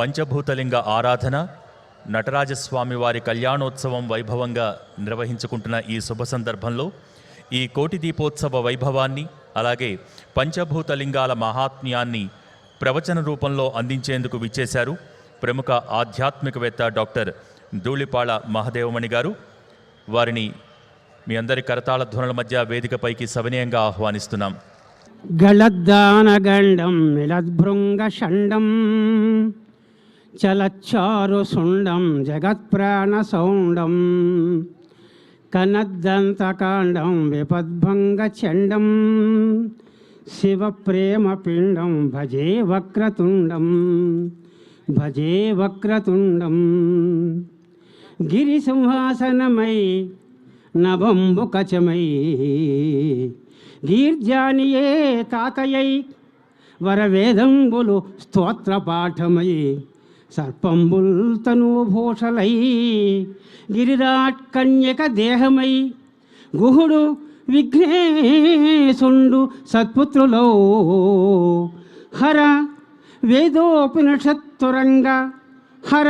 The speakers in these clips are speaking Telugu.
పంచభూతలింగ ఆరాధన, నటరాజస్వామి వారి కళ్యాణోత్సవం వైభవంగా నిర్వహించుకుంటున్న ఈ శుభ సందర్భంలో ఈ కోటి దీపోత్సవ వైభవాన్ని, అలాగే పంచభూతలింగాల మహాత్మ్యాన్ని ప్రవచన రూపంలో అందించేందుకు విచ్చేశారు ప్రముఖ ఆధ్యాత్మికవేత్త డాక్టర్ ధూళిపాళ మహదేవమణి గారు. వారిని మీ అందరి కరతాళ ధ్వనుల మధ్య వేదికపైకి సవినయంగా ఆహ్వానిస్తున్నాం. గళద్దానగండం మిలద్భృంగ షండం చలచ్చారు సుండం జగత్ప్రాణ సౌండం కనద్దంతకాండం విపద్భంగ చండం శివప్రేమ పిండం భజే వక్రతుండం భజే వక్రతుండం గిరిసింహాసనమై నభంబు కచమై గీర్జానియే తాతయై వరవేదంబులు స్తోత్రపాఠమై సర్పంబుల్ తనూభూషలై గిరిరాట్ కన్యక దేహమై గుహుడు విఘ్నేశుండు సత్పుత్రులో హర వేదోపనిషత్తురంగ హర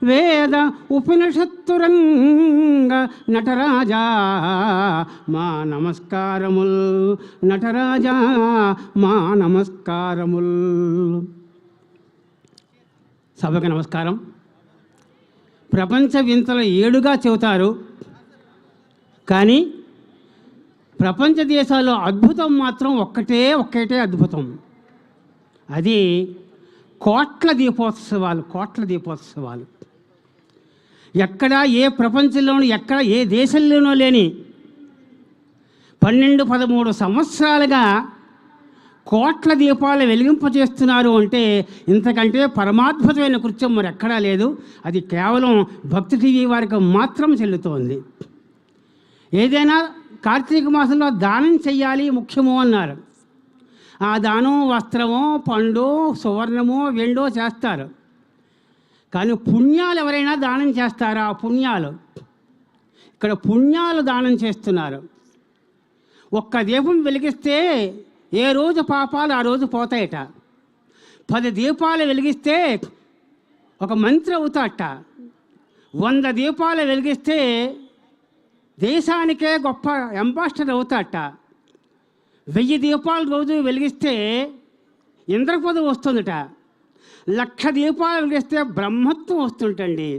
వేద ఉపనిషత్తురంగ నటరాజా మా నమస్కారముల్ నటరాజా మా నమస్కారముల్. సభకు నమస్కారం. ప్రపంచ వింతలు 7గా చెబుతారు, కానీ ప్రపంచ దేశాల్లో అద్భుతం మాత్రం ఒక్కటే అద్భుతం. అది కోట్ల దీపోత్సవాలు. ఎక్కడ ఏ ప్రపంచంలోనూ ఎక్కడ ఏ దేశంలోనూ లేని 12-13 సంవత్సరాలుగా కోట్ల దీపాలు వెలిగింపజేస్తున్నారు అంటే ఇంతకంటే పరమాద్భుతమైన కృత్యం మరి ఎక్కడా లేదు. అది కేవలం భక్తి టీవీ వారికి మాత్రం చెల్లుతోంది. ఏదైనా కార్తీక మాసంలో దానం చెయ్యాలి ముఖ్యము అన్నారు. ఆ దానం వస్త్రమో, పండు, సువర్ణమో, వెండో చేస్తారు. కానీ పుణ్యాలు ఎవరైనా దానం చేస్తారా? పుణ్యాలు ఇక్కడ పుణ్యాలు దానం చేస్తున్నారు. ఒక్క దీపం వెలిగిస్తే ఏ రోజు పాపాలు ఆ రోజు పోతాయట. 10 దీపాలు వెలిగిస్తే ఒక మంత్రి అవుతాట. 100 దీపాలు వెలిగిస్తే దేశానికే గొప్ప అంబాసిడర్ అవుతాట. 1000 దీపాలు రోజు వెలిగిస్తే ఇంద్రపదవి వస్తుందట. 1,00,000 దీపాలు వెలిగిస్తే బ్రహ్మత్వం వస్తుంటండి.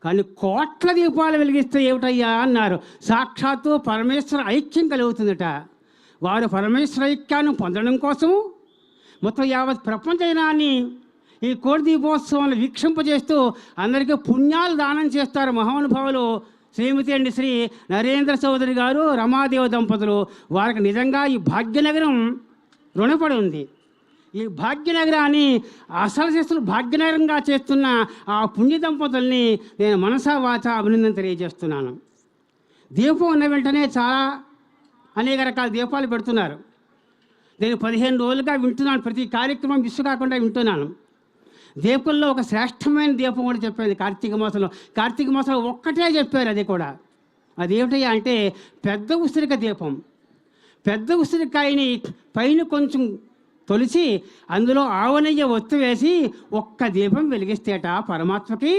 కానీ కోట్ల దీపాలు వెలిగిస్తే ఏమిటయ్యా అన్నారు. సాక్షాత్తు పరమేశ్వర ఐక్యం కలుగుతుందట. వారు పరమేశ్వర ఐక్యాన్ని పొందడం కోసం మొత్తం యావత్ ప్రపంచనాన్ని ఈ కోటి దీపోత్సవాన్ని వీక్షింపజేస్తూ అందరికీ పుణ్యాలు దానం చేస్తారు మహానుభావులు. శ్రీమతి అండి శ్రీ నరేంద్ర చౌదరి గారు, రమాదేవి దంపతులు. వారికి నిజంగా ఈ భాగ్యనగరం రుణపడి ఉంది. ఈ భాగ్యనగరాన్ని అసలు చేస్తున్న భాగ్యనగరంగా చేస్తున్న ఆ పుణ్య దంపతుల్ని నేను మనసా వాచ అభినందన తెలియజేస్తున్నాను. దీపం ఉన్న వెంటనే చాలా అనేక రకాల దీపాలు పెడుతున్నారు. నేను 15 రోజులుగా వింటున్నాను. ప్రతి కార్యక్రమం మిస్ కాకుండా వింటున్నాను. దీపంలో ఒక శ్రేష్టమైన దీపం కూడా చెప్పేది కార్తీక మాసంలో ఒక్కటే చెప్పారు. అది కూడా అదేమిటయ్యా అంటే పెద్ద ఉసిరిక దీపం. పెద్ద ఉసిరికాయని పైన కొంచెం తొలిచి అందులో ఆవనయ్య ఒత్తు వేసి ఒక్క దీపం వెలిగిస్తేట పరమాత్మకి.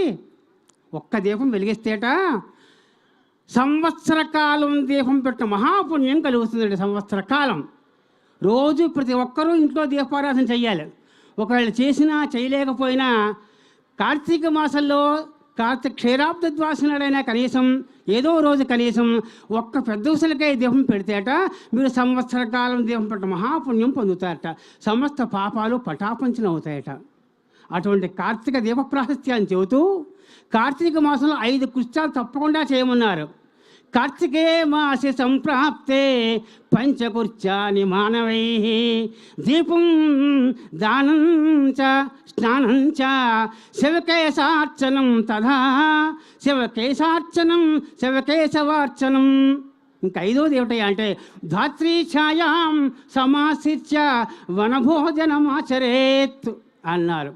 ఒక్క దీపం వెలిగిస్తేట సంవత్సర కాలం దీపం పెట్టిన మహాపుణ్యం కలుగుతుందండి. సంవత్సర కాలం రోజు ప్రతి ఒక్కరూ ఇంట్లో దీపారాధన చెయ్యాలి. ఒకవేళ చేసినా చేయలేకపోయినా కార్తీక మాసంలో క్షీరాబ్ద ద్వాసనాడైనా కనీసం ఏదో రోజు కనీసం ఒక్క పెద్ద ఉసిరికాయ దీపం పెడితేట మీరు సంవత్సర కాలం దీపం పెట్ట మహాపుణ్యం పొందుతారట. సమస్త పాపాలు పటాపంచన అవుతాయట. అటువంటి కార్తీక దీప ప్రాశస్త్యాన్ని చెబుతూ కార్తీక మాసంలో 5 కృత్యాలు తప్పకుండా చేయమన్నారు. కార్తికే మాసి సంప్రాప్తే పంచకృత్యాని మానవై దీపం దానం చ స్నానం చ శివకేశార్చనం తథా శివకేశవార్చనం. ఇంకా 5వది ఏమిటయ్యా అంటే ధాత్రీ ఛాయాం సమాశ్రిత్య వనభోజనమాచరేత్ అన్నారు.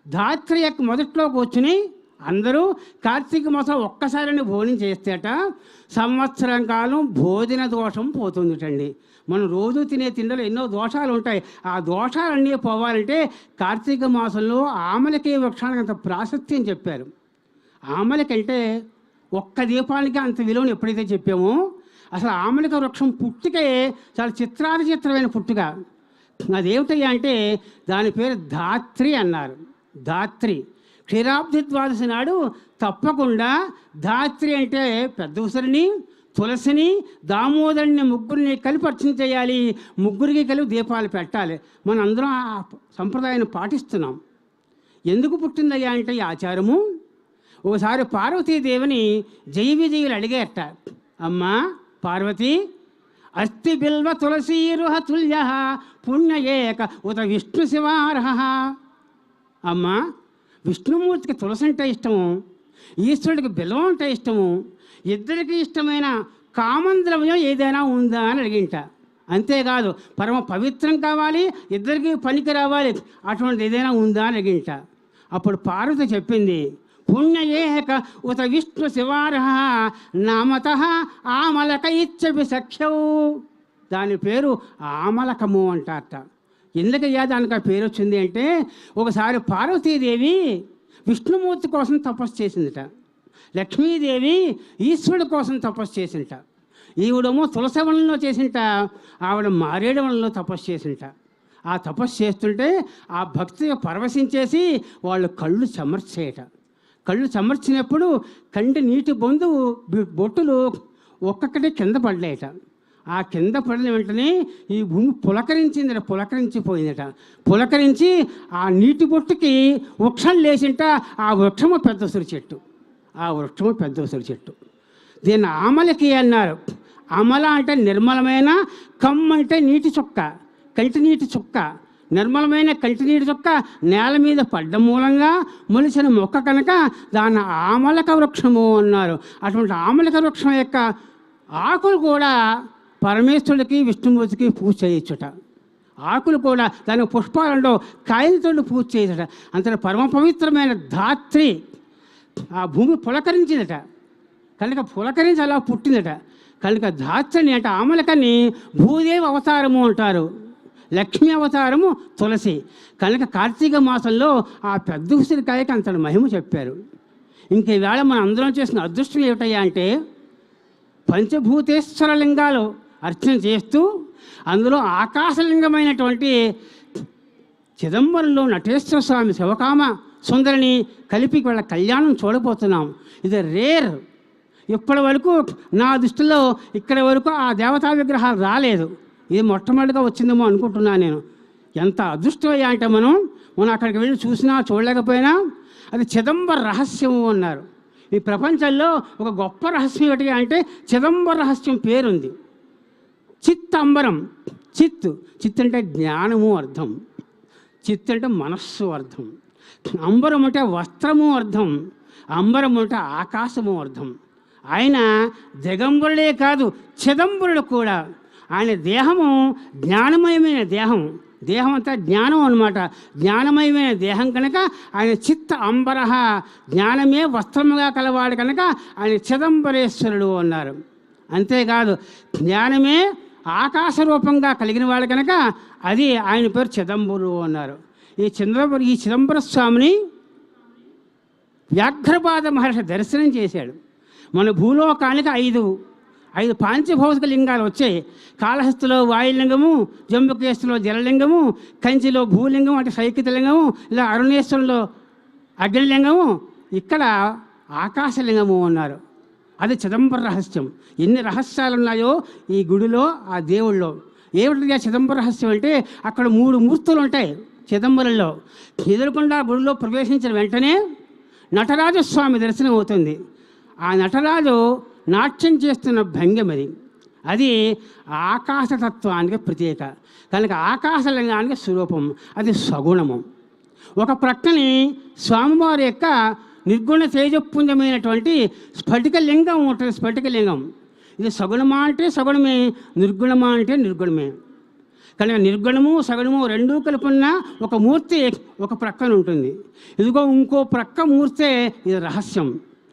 ధాత్రి యొక్క మొదట్లో కూర్చుని అందరూ కార్తీక మాసం ఒక్కసారిని భోజనం చేస్తేట సంవత్సరం కాలం భోజన దోషం పోతుందిటండి. మనం రోజు తినే తిండిలో ఎన్నో దోషాలు ఉంటాయి. ఆ దోషాలన్నీ పోవాలంటే కార్తీక మాసంలో ఆమలకి వృక్షానికి అంత ప్రాశస్త్యం చెప్పారు. ఆమలకంటే ఒక్క దీపానికి అంత విలువను ఎప్పుడైతే చెప్పామో, అసలు ఆమలిక వృక్షం పుట్టుకే చాలా చిత్రమైన పుట్టుక. అదేమిటయ్యా అంటే దాని పేరు ధాత్రి అన్నారు. ధాత్రి క్షీరాబ్ది ద్వాదశి నాడు తప్పకుండా ధాత్రి అంటే పెద్ద ఉసిరిని, తులసిని, దామోదరుని ముగ్గురిని కలిపి అర్చన చేయాలి. ముగ్గురికి కలిపి దీపాలు పెట్టాలి. మనం అందరం ఆ సంప్రదాయాన్ని పాటిస్తున్నాం. ఎందుకు పుట్టిందయ్యా అంటే ఈ ఆచారము, ఓసారి పార్వతీదేవిని జయ విజయులు అడిగేట, అమ్మా పార్వతి, అస్తి బిల్వ తులసీరుహ తుల్య పుణ్యయేక ఉత విష్ణు శివార్హ. అమ్మా, విష్ణుమూర్తికి తులసి అంటే ఇష్టము, ఈశ్వరుడికి బిల్వం అంటే ఇష్టము. ఇద్దరికి ఇష్టమైన కామంద్రవ్యం ఏదైనా ఉందా అని అడిగింట. అంతేకాదు పరమ పవిత్రం కావాలి, ఇద్దరికి పనికి రావాలి, అటువంటిది ఏదైనా ఉందా అని అడిగింట. అప్పుడు పార్వతి చెప్పింది, పుణ్యయేక ఉత విష్ణు శివార్హ నామత ఆమలక ఇచ్చవి సఖ్యవు. దాని పేరు ఆమలకము అంటారట. ఎందుకయ్యా దానికి ఆ పేరు వచ్చింది అంటే, ఒకసారి పార్వతీదేవి విష్ణుమూర్తి కోసం తపస్సు చేసిందిట, లక్ష్మీదేవి ఈశ్వరుడు కోసం తపస్సు చేసింట. ఈవిడేమో తులసవనంలో చేసింట, ఆవిడ మారేడవనంలో తపస్సు చేసింట. ఆ తపస్సు చేస్తుంటే ఆ భక్తి పరవశించేసి వాళ్ళు కళ్ళు చెమర్చేయట. కళ్ళు చెమర్చినప్పుడు కంటి నీటి బొట్టులు ఒక్కొక్కటి కింద పడ్డాయట. ఆ కింద పడిన వెంటనే ఈ భూమి పులకరించిపోయిందట. పులకరించి ఆ నీటి బొట్టుకి వృక్షం లేచింట. ఆ వృక్షము పెద్ద ఉసిరి చెట్టు. దీన్ని ఆమలకి అన్నారు. అమల అంటే నిర్మలమైన, కమ్ అంటే నీటి చుక్క, కంటి నీటి చుక్క. నిర్మలమైన కంటినీటి చుక్క నేల మీద పడ్డ మూలంగా మొలిచిన మొక్క కనుక దాన్ని ఆమలక వృక్షము అన్నారు. అటువంటి ఆమలక వృక్షం యొక్క ఆకులు కూడా పరమేశ్వరుడికి, విష్ణుమూర్తికి పూజ చేయొచ్చుట. ఆకులు కూడా దానికి పుష్పాలలో కాయలతో పూజ చేయొచ్చుట. అంత పరమ పవిత్రమైన ధాత్రి ఆ భూమి పులకరించిందట. కనుక పులకరించి అలా పుట్టిందట. కనుక ధాత్రిని అంటే ఆమలకని భూదేవి అవతారము అంటారు, లక్ష్మీ అవతారము తులసి. కనుక కార్తీక మాసంలో ఆ పెద్ద ఉసిరికాయకి అంతటి మహిమ చెప్పారు. ఇంక ఈవేళ మనం అందరం చేసిన అదృష్టం ఏమిటయ్యా అంటే, పంచభూతేశ్వర లింగాలు అర్చన చేస్తూ అందులో ఆకాశలింగమైనటువంటి చిదంబరంలో నటేశ్వర స్వామి శివకామ సుందరిని కలిపి వాళ్ళ కళ్యాణం చూడబోతున్నాం. ఇది రేర్. ఇప్పటి వరకు నా దృష్టిలో ఇక్కడి వరకు ఆ దేవతా విగ్రహాలు రాలేదు. ఇది మొట్టమొదటిగా వచ్చిందేమో అనుకుంటున్నాను నేను. ఎంత అదృష్టమయ్యా అంటే మనం అక్కడికి వెళ్ళి చూసినా చూడలేకపోయినా అది చిదంబర రహస్యము అన్నారు. ఈ ప్రపంచంలో ఒక గొప్ప రహస్యం ఏమిటి అంటే చిదంబర రహస్యం పేరుంది. చిత్ అంబరం. చిత్ అంటే జ్ఞానము అర్థం, చిత్ అంటే మనస్సు అర్థం, అంబరం అంటే వస్త్రము అర్థం, అంబరం అంటే ఆకాశము అర్థం. ఆయన దిగంబరుడే కాదు, చిదంబరుడు కూడా. ఆయన దేహము జ్ఞానమయమైన దేహం అంతా జ్ఞానం అన్నమాట. జ్ఞానమయమైన దేహం కనుక ఆయన చిత్త అంబరహ, జ్ఞానమే వస్త్రముగా కలవాడు కనుక ఆయన చిదంబరేశ్వరుడు అన్నారు. అంతేకాదు జ్ఞానమే ఆకాశ రూపంగా కలిగిన వాడు కనుక అది ఆయన పేరు చిదంబరు అన్నారు. ఈ చిదంబర స్వామిని వ్యాఘ్రపాద మహర్షి దర్శనం చేశాడు. మన భూలోకానికి ఐదు పాంచభౌతిక లింగాలు వచ్చాయి. కాళహస్తిలో వాయులింగము, జంబుకేశ్వరంలో జలలింగము, కంచిలో భూలింగం అంటే సైకిత లింగము, ఇలా అరుణేశ్వరంలో అగ్నిలింగము, ఇక్కడ ఆకాశలింగము అన్నారు. అది చిదంబర రహస్యం. ఎన్ని రహస్యాలు ఉన్నాయో ఈ గుడిలో, ఆ దేవుళ్ళలో. ఏమిటి చిదంబర రహస్యం అంటే, అక్కడ 3 మూర్తులు ఉంటాయి చిదంబరంలో. ఎదురుకుండా గుడిలో ప్రవేశించిన వెంటనే నటరాజస్వామి దర్శనం అవుతుంది. ఆ నటరాజు నాట్యం చేస్తున్న భంగిమది. అది ఆకాశతత్వానికి ప్రత్యేక. కనుక ఆకాశలింగానికి స్వరూపం. అది సగుణము. ఒక ప్రక్కని స్వామివారి యొక్క నిర్గుణ తేజపుంజమైనటువంటి స్ఫటికలింగం ఉంటుంది. స్ఫటికలింగం ఇది సగుణమా అంటే సగుణమే, నిర్గుణమా అంటే నిర్గుణమే. కనుక నిర్గుణము సగుణము రెండూ కలుపున్న ఒక మూర్తి ఒక ప్రక్కన ఉంటుంది. ఇదిగో ఇంకో ప్రక్క మూర్తే ఇది రహస్యం.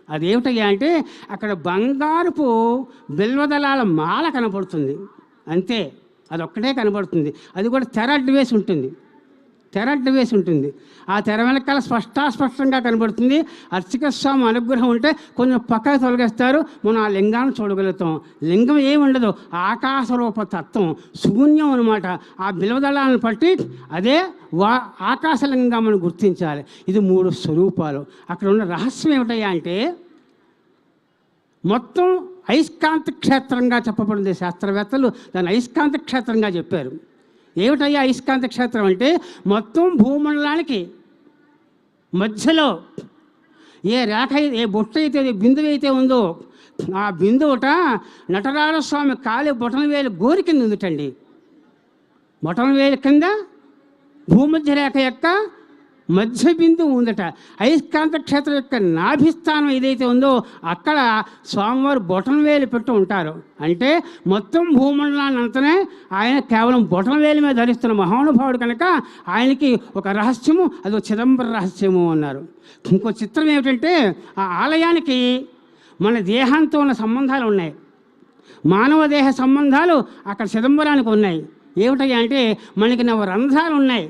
అదేమిటయ్యా అంటే అక్కడ బంగారపు బిల్వదళాల మాల కనపడుతుంది, అంతే, అదొక్కటే కనపడుతుంది. అది కూడా తెర అడ్డు వేసి ఉంటుంది. ఆ తెర వెనకాల స్పష్టంగా కనబడుతుంది. అర్చక స్వామి అనుగ్రహం ఉంటే కొంచెం పక్కకు తొలగిస్తారు, మనం ఆ లింగాన్ని చూడగలుగుతాం. లింగం ఏమి ఉండదు, ఆకాశరూప తత్వం, శూన్యం అనమాట. ఆ బిల్వదళాలను బట్టి అదే ఆకాశలింగం మనం గుర్తించాలి. ఇది 3 స్వరూపాలు. అక్కడ ఉన్న రహస్యం ఏమిటయ్యా అంటే మొత్తం అయస్కాంత క్షేత్రంగా చెప్పబడింది. శాస్త్రవేత్తలు దాన్ని అయస్కాంత క్షేత్రంగా చెప్పారు. ఏమిటయ్యా అయస్కాంత క్షేత్రం అంటే మొత్తం భూమండలానికి మధ్యలో ఏ రేఖ ఏ బొట్టు అయితే బిందువు అయితే ఉందో ఆ బిందువుట నటరాజస్వామి కాలి బొటనవేలు గోరి కింద ఉందిటండి. బొటనవేలు కింద భూమధ్య రేఖ యొక్క మధ్య బిందువు ఉందట. అయస్కాంత క్షేత్రం యొక్క నాభిస్థానం ఏదైతే ఉందో అక్కడ స్వామివారు బొటనవేలు పెట్టి ఉంటారు. అంటే మొత్తం భూమండలాన్ని అంతనే ఆయన కేవలం బొటనవేలు మీద ధరిస్తున్న మహానుభావుడు కనుక ఆయనకి ఒక రహస్యము, అది ఒక చిదంబర రహస్యము అన్నారు. ఇంకో చిత్రం ఏమిటంటే ఆ ఆలయానికి మన దేహంతో ఉన్న సంబంధాలు ఉన్నాయి, మానవ దేహ సంబంధాలు అక్కడ చిదంబరానికి ఉన్నాయి. ఏమిటయ్యా అంటే మనకి 9 రంధ్రాలు ఉన్నాయి,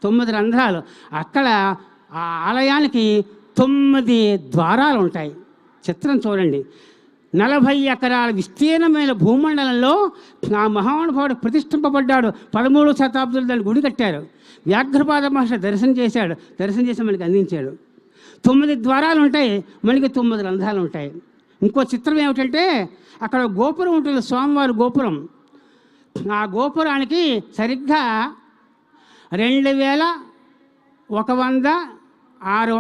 9 రంధ్రాలు. అక్కడ ఆ ఆలయానికి 9 ద్వారాలు ఉంటాయి. చిత్రం చూడండి. 40 ఎకరాల విస్తీర్ణమైన భూమండలంలో ఆ మహానుభావుడు ప్రతిష్ఠింపబడ్డాడు. 13వ శతాబ్దంలో దాన్ని గుడి కట్టారు. వ్యాఘ్రపాద మహర్షి దర్శనం చేసి మనకి అందించాడు. 9 ద్వారాలు ఉంటాయి, మనకి 9 రంధ్రాలు ఉంటాయి. ఇంకో చిత్రం ఏమిటంటే అక్కడ గోపురం ఉంటుంది, స్వామివారి గోపురం. ఆ గోపురానికి సరిగ్గా 21,600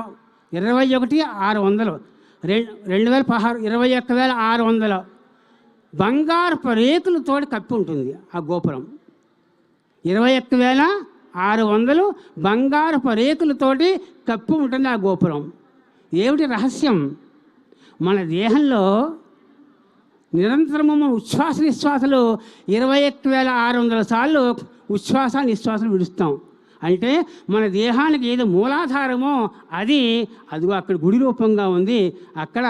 21,600 బంగారపు రేకులతో కప్పి ఉంటుంది ఆ గోపురం. 21,600 బంగారపు రేకులతోటి కప్పి ఉంటుంది ఆ గోపురం. ఏమిటి రహస్యం? మన దేహంలో నిరంతరము ఉచ్ఛ్వాస నిశ్వాసలు 21,600 సార్లు ఉచ్ఛ్వాస నిశ్వాసలు విడుస్తాం. అంటే మన దేహానికి ఏదో మూలాధారమో అదిగో అక్కడ గుడి రూపంగా ఉంది, అక్కడ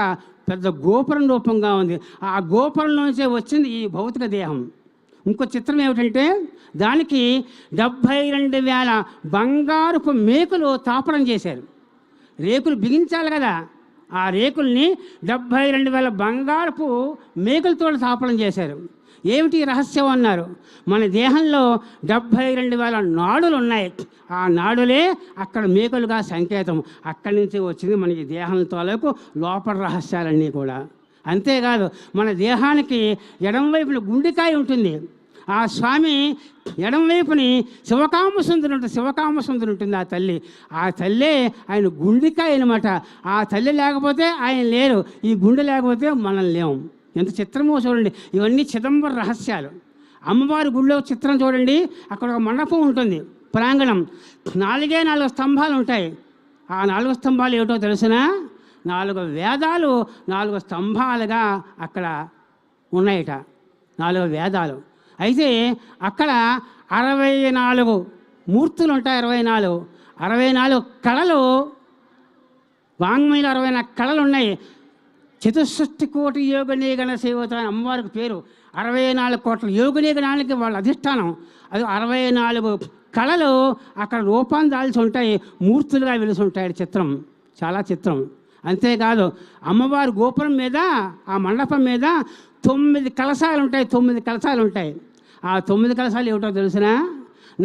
పెద్ద గోపురం రూపంగా ఉంది. ఆ గోపురంలోంచే వచ్చింది ఈ భౌతిక దేహం. ఇంకో చిత్రం ఏమిటంటే దానికి 72,000 బంగారపు మేకులు తాపడం చేశారు. రేకులు బిగించాలి కదా, ఆ రేకుల్ని 72,000 బంగారపు మేకులతో తాపడం చేశారు. ఏమిటి రహస్యం అన్నారు? మన దేహంలో 72,000 నాడులు ఉన్నాయి. ఆ నాడులే అక్కడ మేకులుగా సంకేతం. అక్కడి నుంచి వచ్చింది మనకి దేహం తాలూకు లోపల రహస్యాలన్నీ కూడా. అంతేకాదు మన దేహానికి ఎడమవైపున గుండెకాయ ఉంటుంది. ఆ స్వామి ఎడమవైపుని శివకామసుందరి ఉంటుంది. ఆ తల్లే ఆయన గుండెకాయ అనమాట. ఆ తల్లి లేకపోతే ఆయన లేరు, ఈ గుండె లేకపోతే మనం లేము. ఎంత చిత్రమో చూడండి. ఇవన్నీ చిదంబర రహస్యాలు. అమ్మవారి గుడిలో చిత్రం చూడండి. అక్కడ ఒక మండపం ఉంటుంది, ప్రాంగణం. 4 స్తంభాలు ఉంటాయి. ఆ 4 స్తంభాలు ఏమిటో తెలుసునా? 4 వేదాలు 4 స్తంభాలుగా అక్కడ ఉన్నాయట. 4 వేదాలు. అయితే అక్కడ 64 మూర్తులు ఉంటాయి. 64 కళలు, వాంగ్మయంలో 64 కళలు ఉన్నాయి. 64 కోటి యోగనీగణ సేవత అమ్మవారికి పేరు. 64 కోట్ల యోగనీగణానికి వాళ్ళ అధిష్టానం. అది 64 కళలు అక్కడ రూపాన్ని దాల్చి ఉంటాయి, మూర్తులుగా వెలిసి ఉంటాయి. చిత్రం, చాలా చిత్రం. అంతేకాదు అమ్మవారి గోపురం మీద, ఆ మండపం మీద 9 కలశాలు ఉంటాయి. 9 కలశాలు ఉంటాయి. ఆ 9 కలశాలు ఏమిటో తెలిసినా?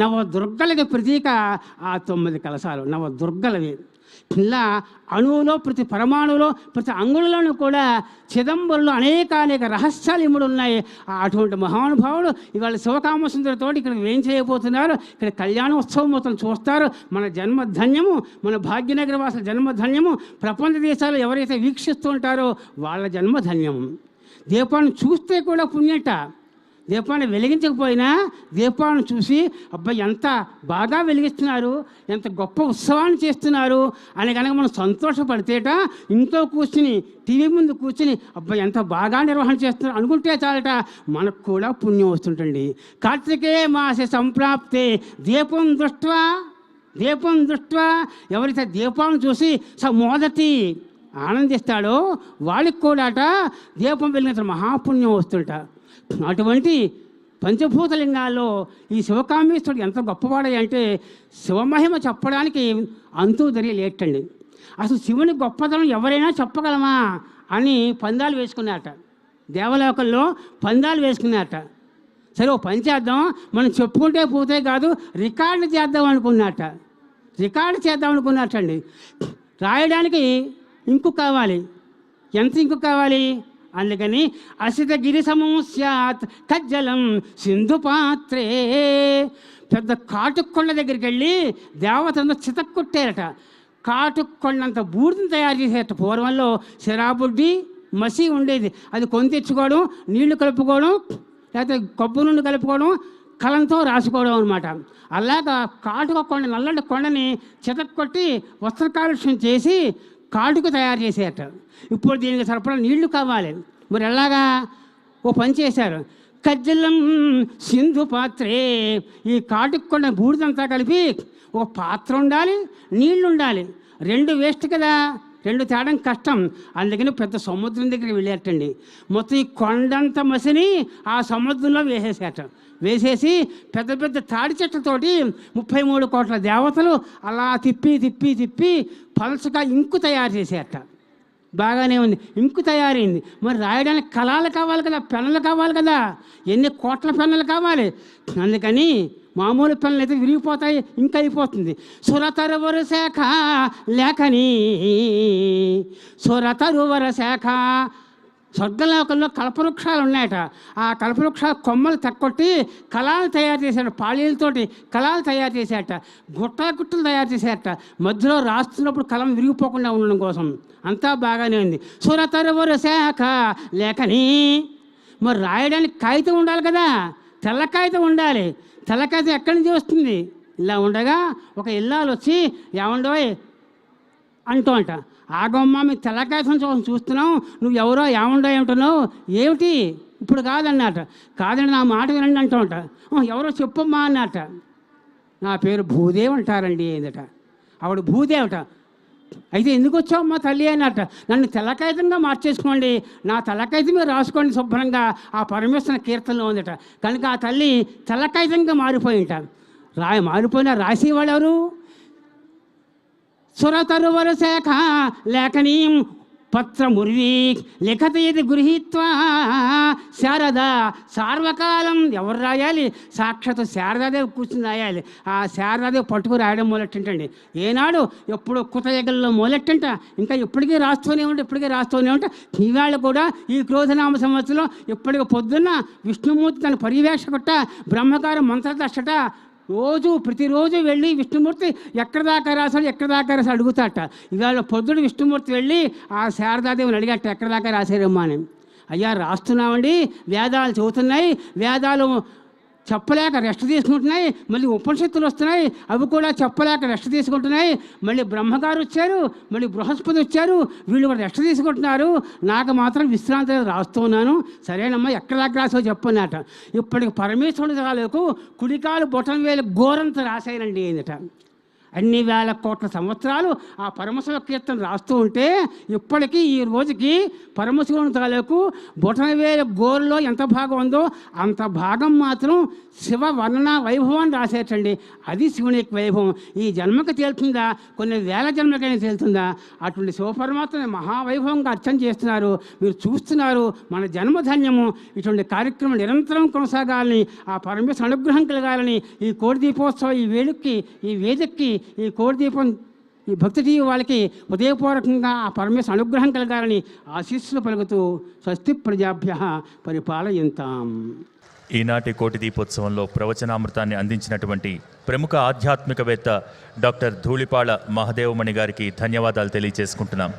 నవదుర్గలకి ప్రతీక ఆ 9 కలశాలు. నవదుర్గలవి. ఇలా అణువులో, ప్రతి పరమాణువులో, ప్రతి అంగుళంలోనూ కూడా చిదంబరంలో అనేక రహస్యాలు ఇముడు ఉన్నాయి. అటువంటి మహానుభావుడు ఇవాళ శివకామసుందరితో ఇక్కడ ఏం చేయబోతున్నారు? ఇక్కడ కళ్యాణోత్సవం మొత్తం చూస్తారు. మన జన్మధన్యము, మన భాగ్యనగర వాసుల జన్మధన్యము. ప్రపంచ దేశాలు ఎవరైతే వీక్షిస్తూ ఉంటారో వాళ్ళ జన్మధన్యము. దీపాన్ని చూస్తే కూడా పుణ్యట. దీపాన్ని వెలిగించకపోయినా దీపాలను చూసి అబ్బాయి ఎంత బాగా వెలిగిస్తున్నారు, ఎంత గొప్ప ఉత్సవాన్ని చేస్తున్నారు అని కనుక మనం సంతోషపడితేట ఇంట్లో కూర్చుని టీవీ ముందు కూర్చుని అబ్బాయి ఎంత బాగా నిర్వహణ చేస్తున్నారు అనుకుంటే చాలట మనకు కూడా పుణ్యం వస్తుంటండి. కార్తికేయ మాస సంప్రాప్తే దీపం దృష్ట్వా ఎవరైతే దీపాలను చూసి మొదటి ఆనందిస్తాడో వాళ్ళకి కూడాట దీపం వెలిగిన మహాపుణ్యం వస్తుంట. అటువంటి పంచభూతలింగాల్లో ఈ శివకామేశ్వరుడు ఎంత గొప్పవాడంటే శివమహిమ చెప్పడానికి అంతూ తెలియలేటండి. అసలు శివుని గొప్పతనం ఎవరైనా చెప్పగలమా అని పందాలు వేసుకున్నారట. దేవలోకంలో పందాలు వేసుకున్నారట. సరే ఓ పని చేద్దాం, మనం చెప్పుకుంటే పోతే కాదు రికార్డు చేద్దాం అనుకున్నట్టండి. రాయడానికి ఇంకు కావాలి. ఎంత ఇంకు కావాలి? అందుకని అసితగిరి సమం స్యాత్ కజ్జలం సింధు పాత్రే. పెద్ద కాటుకొండ దగ్గరికి వెళ్ళి దేవతను చితక్కొట్టారట. కాటుకొండంత బూడిదని తయారు చేసేట. పూర్వంలో శరాబుడ్డి మసి ఉండేది, అది కొని తెచ్చుకోవడం, నీళ్లు కలుపుకోవడం, లేకపోతే కొబ్బరి నుండి కలుపుకోవడం, కలంతో రాసుకోవడం అనమాట. అలాగా కాటుక కొండ, నల్లటి కొండని చితక్కొట్టి వస్త్ర కాలుష్యం చేసి కాటుకు తయారు చేసేట. ఇప్పుడు దీనికి సరిపడా నీళ్లు కావాలి. మరి ఎలాగా? ఓ పని చేశారు. కజ్జలం సింధు పాత్రే. ఈ కాటుకొండ బూడిదంతా కలిపి ఒక పాత్ర ఉండాలి, నీళ్లు ఉండాలి. రెండు వేస్ట్ కదా, రెండు తేడం కష్టం. అందుకని పెద్ద సముద్రం దగ్గరికి వెళ్ళేటండి. మొత్తం ఈ కొండంత మసిని ఆ సముద్రంలో వేసేసి పెద్ద పెద్ద తాడి చెట్లతోటి 33 కోట్ల దేవతలు అలా తిప్పి పలసగా ఇంకు తయారు చేసేట. బాగానే ఉంది, ఇంకు తయారైంది. మరి రాయడానికి కళాలు కావాలి కదా, పెన్నులు కావాలి కదా, ఎన్ని కోట్ల పెన్నులు కావాలి. అందుకని మామూలు పెన్నులు అయితే విరిగిపోతాయి, ఇంకా అయిపోతుంది. సురతరువర శాఖ లేఖని, సురతరువర శాఖ. స్వర్గలోకంలో కల్పవృక్షాలు ఉన్నాయట. ఆ కల్పవృక్షాల కొమ్మలు తక్కొట్టి కళాలు తయారు చేశాడు. పాళీలతోటి కళాలు తయారు చేశాట. గుట్టలు తయారు చేశాట. మధ్యలో రాస్తున్నప్పుడు కలం విరిగిపోకుండా ఉండడం కోసం. అంతా బాగానే ఉంది. సురతరువర శాఖ లేఖని. మరి రాయడానికి కాగితం ఉండాలి కదా, తెల్ల కాగితం ఉండాలి. తెల్ల కాగితం ఎక్కడి నుంచి వస్తుంది? ఇలా ఉండగా ఒక ఇల్లాలు వచ్చి ఏమండోయ్ అంటూ అంట, ఆగమ్మా మీ తెల్లకాయసం చూస్తున్నావు, నువ్వు ఎవరో ఏముండో ఏమంటున్నావు, ఏమిటి ఇప్పుడు కాదన్నట. కాదండి నా మాట వినండి అంటూ అంట. ఎవరో చెప్పమ్మా అన్నట. నా పేరు భూదేవి అంటారండి ఏందట. ఆవిడ భూదేవట. అయితే ఎందుకు వచ్చావమ్మా తల్లి అన్నట. నన్ను తెల్లకాయితంగా మార్చేసుకోండి, నా తెల్లకాయితం మీరు రాసుకోండి శుభ్రంగా, ఆ పరమేశ్వర కీర్తనలో ఉందట. కనుక ఆ తల్లి తెల్లకాయితంగా మారిపోయింట. మారిపోయినా రాసేవాళ్ళు ఎవరు? సురతరువర శాఖ లేఖనీం పత్రముర్వీ లిఖతేది గృహీత్వా శారద. సార్వకాలం ఎవరు రాయాలి? సాక్షాత్ శారదాదేవి కూర్చుని రాయాలి. ఆ శారదాదేవి పట్టుకు రాయడం మొదలెట్టండి. ఏనాడు ఎప్పుడు కుతయగల్లో మొదలెట్టంట. ఇంకా ఇప్పటికీ రాస్తూనే ఉంటే ఈవేళ కూడా ఈ క్రోధనామ సంవత్సరంలో ఇప్పటికి పొద్దున్న విష్ణుమూర్తి తన పర్యవేక్షకుట బ్రహ్మగారు మంత్రదర్శట ప్రతిరోజు వెళ్ళి విష్ణుమూర్తి ఎక్కడ దాకా రాశాడు అడుగుతాట. ఇవాళ పొద్దుడు విష్ణుమూర్తి వెళ్ళి ఆ శారదాదేవిని అడిగట, ఎక్కడ దాకా రాశారమ్మా అని. అయ్యా రాస్తున్నామండి, వేదాలు చదువుతున్నాయి, వేదాలు చెప్పలేక రెస్ట్ తీసుకుంటున్నాయి, మళ్ళీ ఉపనిషత్తులు వస్తున్నాయి, అవి కూడా చెప్పలేక రెస్ట్ తీసుకుంటున్నాయి, మళ్ళీ బ్రహ్మగారు వచ్చారు, మళ్ళీ బృహస్పతి వచ్చారు, వీళ్ళు కూడా రెస్ట్ తీసుకుంటున్నారు, నాకు మాత్రం విశ్రాంతి రాస్తూ ఉన్నాను. సరేనమ్మా ఎక్కడ దాకా రాసో చెప్పన్నట. ఇప్పటికి పరమేశ్వరుడి కాలకు కుడికాలు బొటం వేలు ఘోరంత రాశానండి ఏందట. అన్ని వేల కోట్ల సంవత్సరాలు ఆ పరమశివ కీర్తన రాస్తూ ఉంటే ఇప్పటికీ ఈ రోజుకి పరమశివుని తాలూకు బొటనవేలు గోరులో ఎంత భాగం ఉందో అంత భాగం మాత్రం శివ వర్ణన వైభవాన్ని రాసేటండి. అది శివుని యొక్క వైభవం. ఈ జన్మకి తేలుతుందా, కొన్ని వేల జన్మకైనా తేలుతుందా? అటువంటి శివపరమాత్మని మహావైభవంగా అర్చన చేస్తున్నారు, మీరు చూస్తున్నారు. మన జన్మధన్యము. ఇటువంటి కార్యక్రమం నిరంతరం కొనసాగాలని, ఆ పరమేశ్వర అనుగ్రహం కలగాలని, ఈ కోడి దీపోత్సవం ఈ వేడుక్కి ఈ వేదికకి ఈ కోడి దీపం ఈ భక్తి జీవి వాళ్ళకి ఉదయపూర్వకంగా ఆ పరమేశ్వర అనుగ్రహం కలగాలని ఆశీస్సులు పలుకుతూ స్వస్తి ప్రజాభ్యః పరిపాలయంతాం. ఈనాటి కోటి దీపోత్సవంలో ప్రవచనామృతాన్ని అందించినటువంటి ప్రముఖ ఆధ్యాత్మికవేత్త డాక్టర్ ధూళిపాళ మహదేవమణి గారికి ధన్యవాదాలు తెలియజేసుకుంటున్నాం.